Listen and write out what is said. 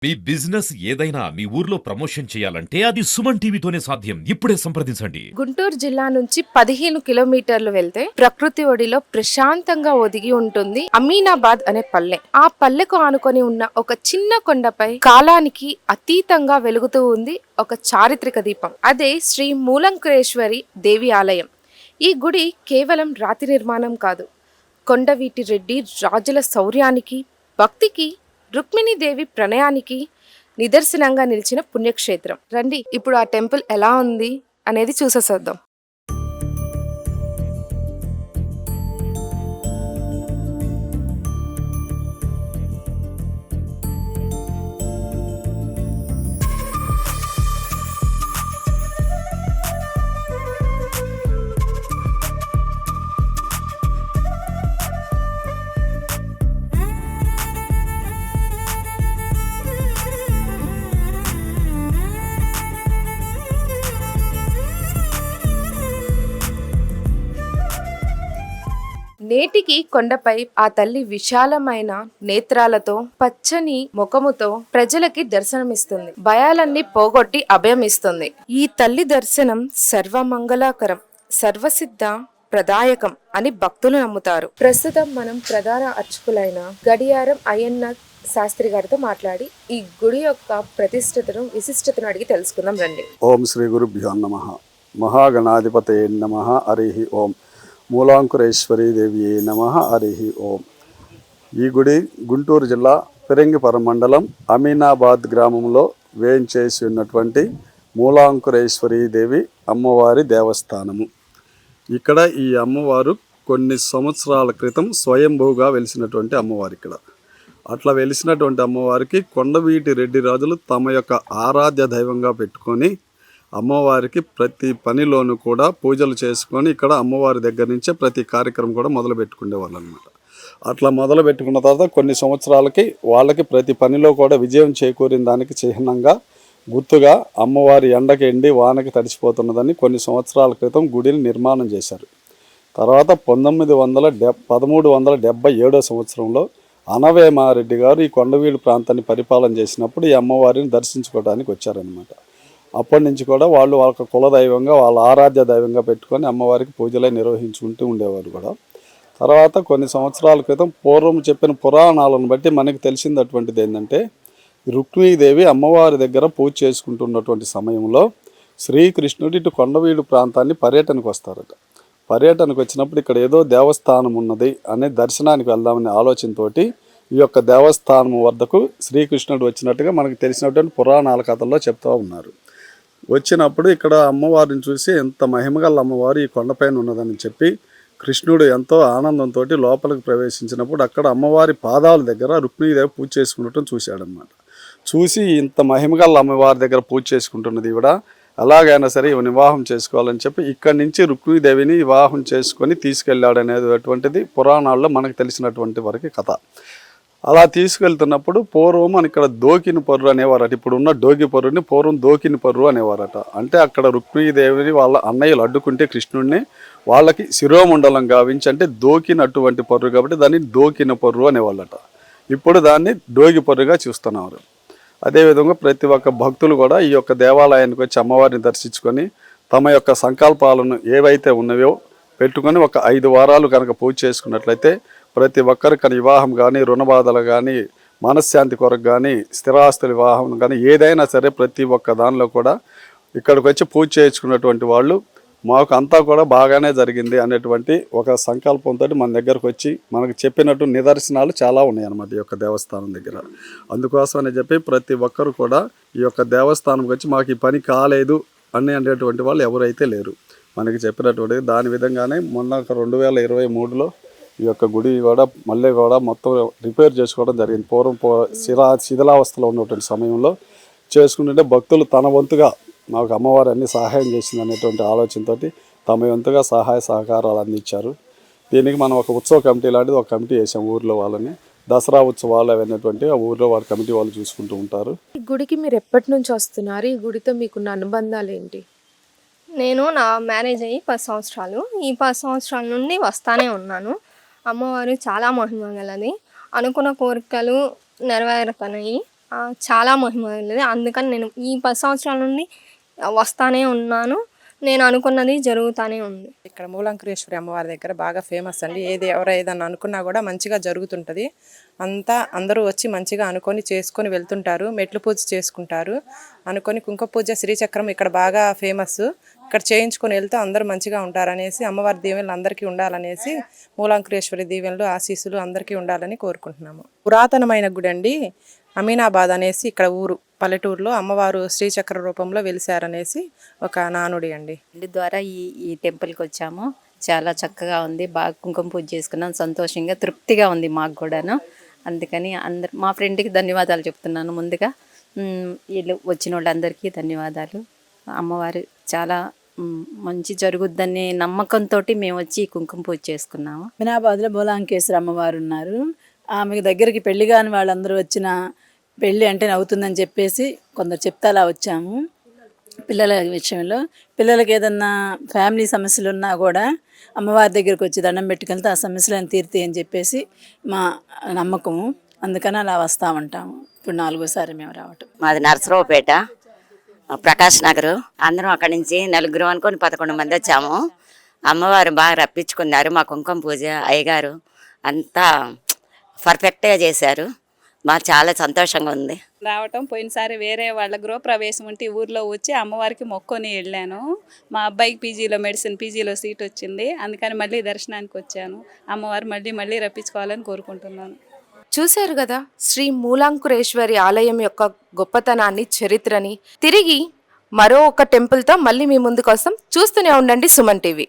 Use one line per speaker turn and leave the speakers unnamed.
మీ business ఏదైనా మీ ఊర్లో promotion చేయాలంటే అది సుమన్ టీవీతోనే సాధ్యం. ఇప్పుడే సంప్రదించండి.
గుంటూరు జిల్లా నుంచి 15 కిలోమీటర్లు వెళ్తే ప్రకృతి ఒడిలో ప్రశాంతంగా ఒదిగి ఉంటుంది అమీనాబాద్ అనే పల్లె. ఆ పల్లెకు ఆనుకొని ఉన్న ఒక చిన్న కొండపై కాలానికి అతీతంగా వెలుగుతూ ఉంది ఒక చారిత్రక దీపం. అదే శ్రీ మూలంకురేశ్వరి దేవి ఆలయం. ఈ గుడి కేవలం రాతి నిర్మాణం కాదు, కొండవీటి రెడ్డి రాజుల శౌర్యానికి, భక్తికి, రుక్మిణీదేవి ప్రణయానికి నిదర్శనంగా నిలిచిన పుణ్యక్షేత్రం. రండి ఇప్పుడు ఆ టెంపుల్ ఎలా ఉంది అనేది చూసేసేద్దాం. నేటికి కొండపై ఆ తల్లి విశాలమైన నేత్రాలతో, పచ్చని ముఖముతో ప్రజలకి దర్శనమిస్తుంది. భయాలన్నీ పోగొట్టి అభయం ఇస్తుంది. ఈ తల్లి దర్శనం సర్వమంగళకరం, సర్వసిద్ధ ప్రదాయకం అని భక్తులు నమ్ముతారు. ప్రస్తుతం మనం ప్రధాన అర్చకులైన గడియారం అయ్యన్న శాస్త్రి గారితో మాట్లాడి ఈ గుడి యొక్క ప్రతిష్టతను, విశిష్టతను అడిగి తెలుసుకుందాం రండి.
ఓం శ్రీ గురుభ్యో నమః. మహాగణాధిపతయే నమః. హరి ఓం. మూలాంకురేశ్వరీ దేవి నమః. హరి ఓం. ఈ గుడి గుంటూరు జిల్లా ఫిరంగిపురం మండలం అమీనాబాద్ గ్రామంలో వేయించేసి ఉన్నటువంటి మూలాంకురేశ్వరీ దేవి అమ్మవారి దేవస్థానము. ఇక్కడ ఈ అమ్మవారు కొన్ని సంవత్సరాల క్రితం స్వయంభూగా వెలిసినటువంటి అమ్మవారు. ఇక్కడ అట్లా వెలిసినటువంటి అమ్మవారికి కొండవీటి రెడ్డి రాజులు తమ యొక్క ఆరాధ్య దైవంగా పెట్టుకొని అమ్మవారికి ప్రతి పనిలోనూ కూడా పూజలు చేసుకొని ఇక్కడ అమ్మవారి దగ్గర నుంచే ప్రతి కార్యక్రమం కూడా మొదలు పెట్టుకునేవాళ్ళు అనమాట. అట్లా మొదలు పెట్టుకున్న తర్వాత కొన్ని సంవత్సరాలకి వాళ్ళకి ప్రతి పనిలో కూడా విజయం చేకూరిన దానికి చిహ్నంగా గుర్తుగా అమ్మవారి ఎండకి ఎండి వానకి తడిచిపోతున్నదని కొన్ని సంవత్సరాల క్రితం గుడిని నిర్మాణం చేశారు. తర్వాత 1377 సంవత్సరంలో అనవేమారెడ్డి గారు ఈ కొండవీడు ప్రాంతాన్ని పరిపాలన చేసినప్పుడు ఈ అమ్మవారిని దర్శించుకోవడానికి వచ్చారనమాట. అప్పటి నుంచి కూడా వాళ్ళు వాళ్ళ కులదైవంగా, వాళ్ళ ఆరాధ్య దైవంగా పెట్టుకొని అమ్మవారికి పూజలే నిర్వహించుకుంటూ ఉండేవారు కూడా. తర్వాత కొన్ని సంవత్సరాల క్రితం పూర్వం చెప్పిన పురాణాలను బట్టి మనకి తెలిసిందటువంటిది ఏంటంటే, రుక్మిణీదేవి అమ్మవారి దగ్గర పూజ చేసుకుంటున్నటువంటి సమయంలో శ్రీకృష్ణుడు ఇటు కొండవీడు ప్రాంతాన్ని పర్యటనకు వస్తారట. పర్యటనకు వచ్చినప్పుడు ఇక్కడ ఏదో దేవస్థానం ఉన్నది అనే దర్శనానికి వెళ్దామనే ఆలోచనతోటి ఈ యొక్క దేవస్థానం వద్దకు శ్రీకృష్ణుడు వచ్చినట్టుగా మనకు తెలిసినటువంటి పురాణాల కథల్లో చెప్తూ ఉన్నారు. వచ్చినప్పుడు ఇక్కడ అమ్మవారిని చూసి ఎంత మహిమగల అమ్మవారు ఈ కొండపైన ఉన్నదని చెప్పి కృష్ణుడు ఎంతో ఆనందంతో లోపలికి ప్రవేశించినప్పుడు అక్కడ అమ్మవారి పాదాల దగ్గర రుక్మిణీదేవి పూజ చేసుకున్నట్టు చూశాడనమాట. చూసి ఇంత మహిమగల అమ్మవారి దగ్గర పూజ చేసుకుంటున్నది ఈవిడ, ఎలాగైనా సరే ఇవి వివాహం చేసుకోవాలని చెప్పి ఇక్కడి నుంచి రుక్మిణీదేవిని వివాహం చేసుకొని తీసుకెళ్ళాడనేటువంటిది పురాణాల్లో మనకు తెలిసినటువంటి వరకు కథ. అలా తీసుకెళ్తున్నప్పుడు పూర్వం అని ఇక్కడ దోకిన పర్రు అనేవారట. ఇప్పుడు ఉన్న డోగి పర్రుని పూర్వం దోకిన పర్రు అనేవారట. అంటే అక్కడ రుక్మిణీదేవిని వాళ్ళ అన్నయ్యలు అడ్డుకుంటే కృష్ణుడిని వాళ్ళకి శిరోమండలం గావించి అంటే దోకినటువంటి పర్రు కాబట్టి దాన్ని దోకిన పర్రు అనేవాళ్ళట. ఇప్పుడు దాన్ని డోగి పర్రుగా చూస్తున్నారు. అదేవిధంగా ప్రతి ఒక్క భక్తులు కూడా ఈ యొక్క దేవాలయానికి వచ్చి అమ్మవారిని దర్శించుకొని తమ యొక్క సంకల్పాలను ఏవైతే ఉన్నవో పెట్టుకొని ఒక 5 వారాలు కనుక పూజ చేసుకున్నట్లయితే ప్రతి ఒక్కరికి వివాహం కానీ, రుణబాధలు కానీ, మనశ్శాంతి కొరకు కానీ, స్థిరాస్తుల వివాహం కానీ ఏదైనా సరే ప్రతి ఒక్క దానిలో కూడా ఇక్కడికి వచ్చి పూజ చేయించుకున్నటువంటి వాళ్ళు మాకు అంతా కూడా బాగానే జరిగింది అనేటువంటి ఒక సంకల్పంతో మన దగ్గరకు వచ్చి మనకు చెప్పినట్టు నిదర్శనాలు చాలా ఉన్నాయన్నమాట ఈ యొక్క దేవస్థానం దగ్గర. అందుకోసం అని చెప్పి ప్రతి ఒక్కరు కూడా ఈ యొక్క దేవస్థానంకి వచ్చి మాకు ఈ పని కాలేదు అనేటువంటి వాళ్ళు ఎవరైతే లేరు. మనకి చెప్పినటువంటి దాని విధంగానే మొన్న 2023లో ఈ యొక్క గుడి కూడా మళ్ళీ కూడా మొత్తం రిపేర్ చేసుకోవడం జరిగింది. పూర్వం శిథిలావస్థలో ఉన్నటువంటి సమయంలో చేసుకుంటుంటే భక్తులు తన వంతుగా మాకు అమ్మవారు అన్ని సహాయం చేసింది అనేటువంటి ఆలోచనతో తమ వంతుగా సహాయ సహకారాలు అందించారు. దీనికి మనం ఒక ఉత్సవ కమిటీ లాంటిది ఒక కమిటీ వేసాం ఊర్లో వాళ్ళని. దసరా ఉత్సవాలు అవన్నటువంటి ఆ ఊర్లో వారి కమిటీ వాళ్ళు చూసుకుంటూ ఉంటారు.
ఈ గుడికి మీరు ఎప్పటి నుంచి వస్తున్నారు? ఈ గుడితో మీకున్న అనుబంధాలు ఏంటి?
నేను నా మ్యారేజ్ అయ్యి 10 సంవత్సరాలు. ఈ 10 సంవత్సరాల నుండి వస్తానే ఉన్నాను. అమ్మవారు చాలా మహిమ గలది. అనుకున్న కోరికలు నెరవేరుతున్నాయి. చాలా మహిమ ఉంది. అందుకని నేను ఈ 10 సంవత్సరాల నుండి వస్తానే ఉన్నాను. నేను అనుకున్నది జరుగుతూనే ఉంది.
ఇక్కడ మూలాంకురేశ్వరి అమ్మవారి దగ్గర బాగా ఫేమస్ అండి. ఎవరు ఏదన్నా అనుకున్నా కూడా మంచిగా జరుగుతుంటుంది. అందరూ వచ్చి మంచిగా అనుకొని చేసుకొని వెళ్తుంటారు. మెట్లు పూజ చేసుకుంటారు. అనుకొని కుంకుమ పూజ, శ్రీచక్రం ఇక్కడ బాగా ఫేమస్. ఇక్కడ చేయించుకొని వెళ్తే అందరూ మంచిగా ఉంటారనేసి, అమ్మవారి దీవెనలు అందరికీ ఉండాలనేసి, మూలాంకురేశ్వరి దీవెనలు ఆశీస్సులు అందరికీ ఉండాలని కోరుకుంటున్నాము. పురాతనమైన గుడి అండి. అమీనాబాద్ అనేసి ఇక్కడ ఊరు, పల్లెటూరులో అమ్మవారు శ్రీచక్ర రూపంలో వెలిశారనేసి ఒక నానుడి అండి.
ఇంటి ద్వారా ఈ టెంపుల్కి వచ్చాము. చాలా చక్కగా ఉంది. బాగా కుంకుమ పూజ చేసుకున్నాం. సంతోషంగా, తృప్తిగా ఉంది మాకు కూడాను. అందుకని మా ఫ్రెండ్కి ధన్యవాదాలు చెప్తున్నాను ముందుగా. వీళ్ళు వచ్చిన వాళ్ళందరికీ ధన్యవాదాలు. అమ్మవారు చాలా మంచి జరుగుద్దనే నమ్మకంతో మేము వచ్చి ఈ కుంకుమ పూజ చేసుకున్నాము.
అమీనాబాద్లో మూలాంకేశ్వరి అమ్మవారు ఉన్నారు. ఆమె దగ్గరికి పెళ్లి కాని వాళ్ళందరూ వచ్చిన పెళ్ళి అంటే అవుతుందని చెప్పేసి కొందరు చెప్తే అలా వచ్చాము. పిల్లల విషయంలో పిల్లలకి ఏదన్నా ఫ్యామిలీ సమస్యలు ఉన్నా కూడా అమ్మవారి దగ్గరికి వచ్చి దండం పెట్టుకెళ్తే ఆ సమస్యలను తీరుతాయి అని చెప్పేసి మా నమ్మకము. అందుకని అలా వస్తూ ఉంటాము. ఇప్పుడు 4వ సారి మేము రావటం.
మాది నరసరావుపేట, ప్రకాష్ నగర్. అందరం అక్కడి నుంచి 4 అనుకొని 11 మంది వచ్చాము. అమ్మవారు బాగా రప్పించుకున్నారు. మా కుంకుమ పూజ అయ్యగారు అంతా పర్ఫెక్ట్గా చేశారు. మాకు చాలా సంతోషంగా ఉంది
రావటం. పోయినసారి వేరే వాళ్ళ గృహప్రవేశం ఉంటే ఊర్లో వచ్చి అమ్మవారికి మొక్కొని వెళ్ళాను. మా అబ్బాయికి పీజీలో పీజీలో సీట్ వచ్చింది. అందుకని మళ్ళీ దర్శనానికి వచ్చాను. అమ్మవారు మళ్ళీ రప్పించుకోవాలని కోరుకుంటున్నాను.
చూశారు కదా శ్రీ మూలాంకురేశ్వరి ఆలయం యొక్క గొప్పతనాన్ని, చరిత్రని. తిరిగి మరో ఒక టెంపుల్తో మళ్ళీ మీ ముందుకోసం చూస్తూనే ఉండండి సుమన్ టీవీ.